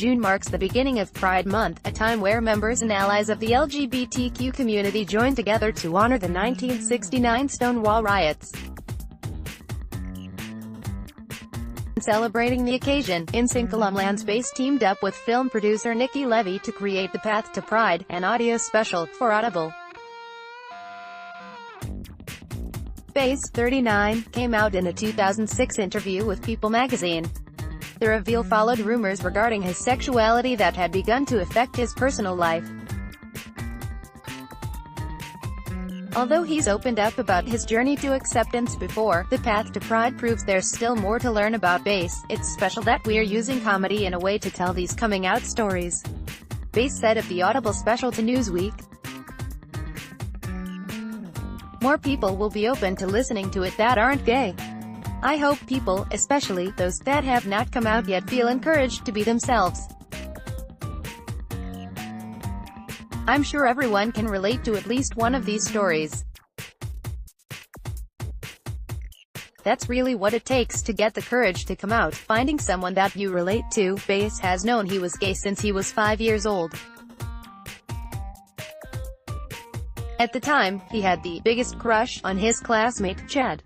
June marks the beginning of Pride Month, a time where members and allies of the LGBTQ community join together to honor the 1969 Stonewall riots. Celebrating the occasion, NSYNC alum Lance Bass teamed up with film producer Nikki Levy to create The Path to Pride, an audio special, for Audible. Bass, 39, came out in a 2006 interview with People magazine. The reveal followed rumors regarding his sexuality that had begun to affect his personal life. Although he's opened up about his journey to acceptance before, The Path to Pride proves there's still more to learn about Bass. It's special that we're using comedy in a way to tell these coming-out stories, Bass said of the Audible special to Newsweek. More people will be open to listening to it that aren't gay. I hope people, especially those that have not come out yet, feel encouraged to be themselves. I'm sure everyone can relate to at least one of these stories. That's really what it takes to get the courage to come out, finding someone that you relate to. Bass has known he was gay since he was 5 years old. At the time, he had the biggest crush on his classmate, Chad.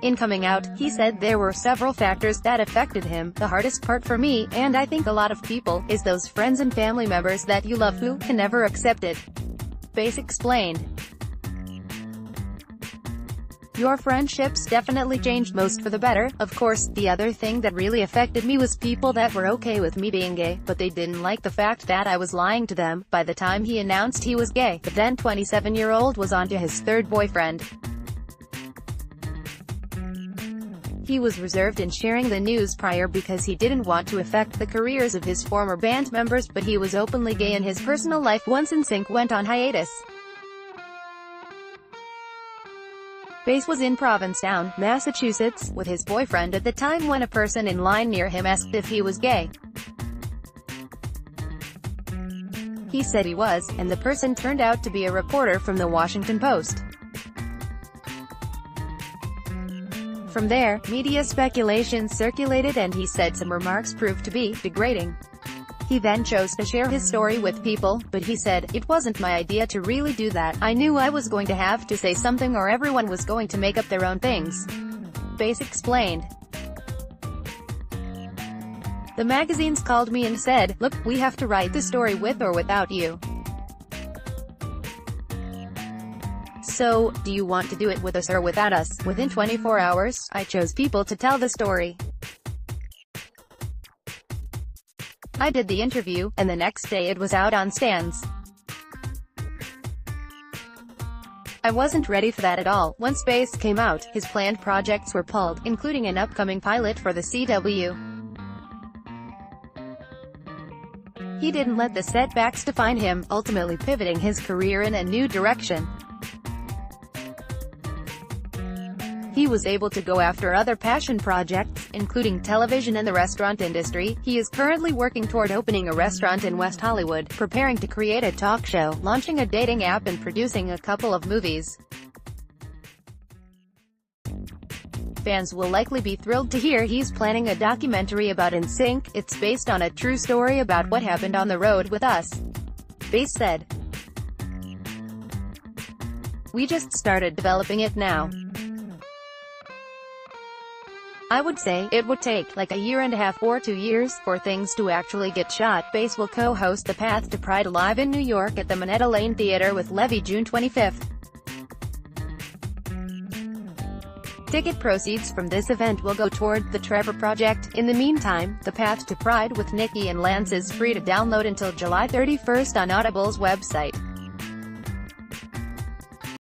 In coming out, he said there were several factors that affected him. The hardest part for me, and I think a lot of people, is those friends and family members that you love who can never accept it. Bass explained. Your friendships definitely changed, most for the better. Of course, the other thing that really affected me was people that were okay with me being gay, but they didn't like the fact that I was lying to them. By the time he announced he was gay, the then 27-year-old was on to his third boyfriend. He was reserved in sharing the news prior because he didn't want to affect the careers of his former band members, but he was openly gay in his personal life once NSYNC went on hiatus. Bass was in Provincetown, Massachusetts, with his boyfriend at the time when a person in line near him asked if he was gay. He said he was, and the person turned out to be a reporter from the Washington Post. From there, media speculation circulated and he said some remarks proved to be degrading. He then chose to share his story with people, but he said, "It wasn't my idea to really do that. I knew I was going to have to say something or everyone was going to make up their own things," Bass explained. The magazines called me and said, "Look, we have to write the story with or without you. So, do you want to do it with us or without us?" Within 24 hours, I chose people to tell the story. I did the interview, and the next day it was out on stands. I wasn't ready for that at all. Once Bass came out, his planned projects were pulled, including an upcoming pilot for the CW. He didn't let the setbacks define him, ultimately pivoting his career in a new direction. He was able to go after other passion projects, including television and the restaurant industry. He is currently working toward opening a restaurant in West Hollywood, preparing to create a talk show, launching a dating app and producing a couple of movies. Fans will likely be thrilled to hear he's planning a documentary about NSYNC. It's based on a true story about what happened on the road with us, Bass said. We just started developing it now. I would say it would take like a year and a half or 2 years for things to actually get shot. Bass will co-host The Path to Pride live in New York at the Minetta Lane Theater with Levy June 25th. Ticket proceeds from this event will go toward the Trevor Project. In the meantime, The Path to Pride with Nikki and Lance is free to download until July 31st on Audible's website.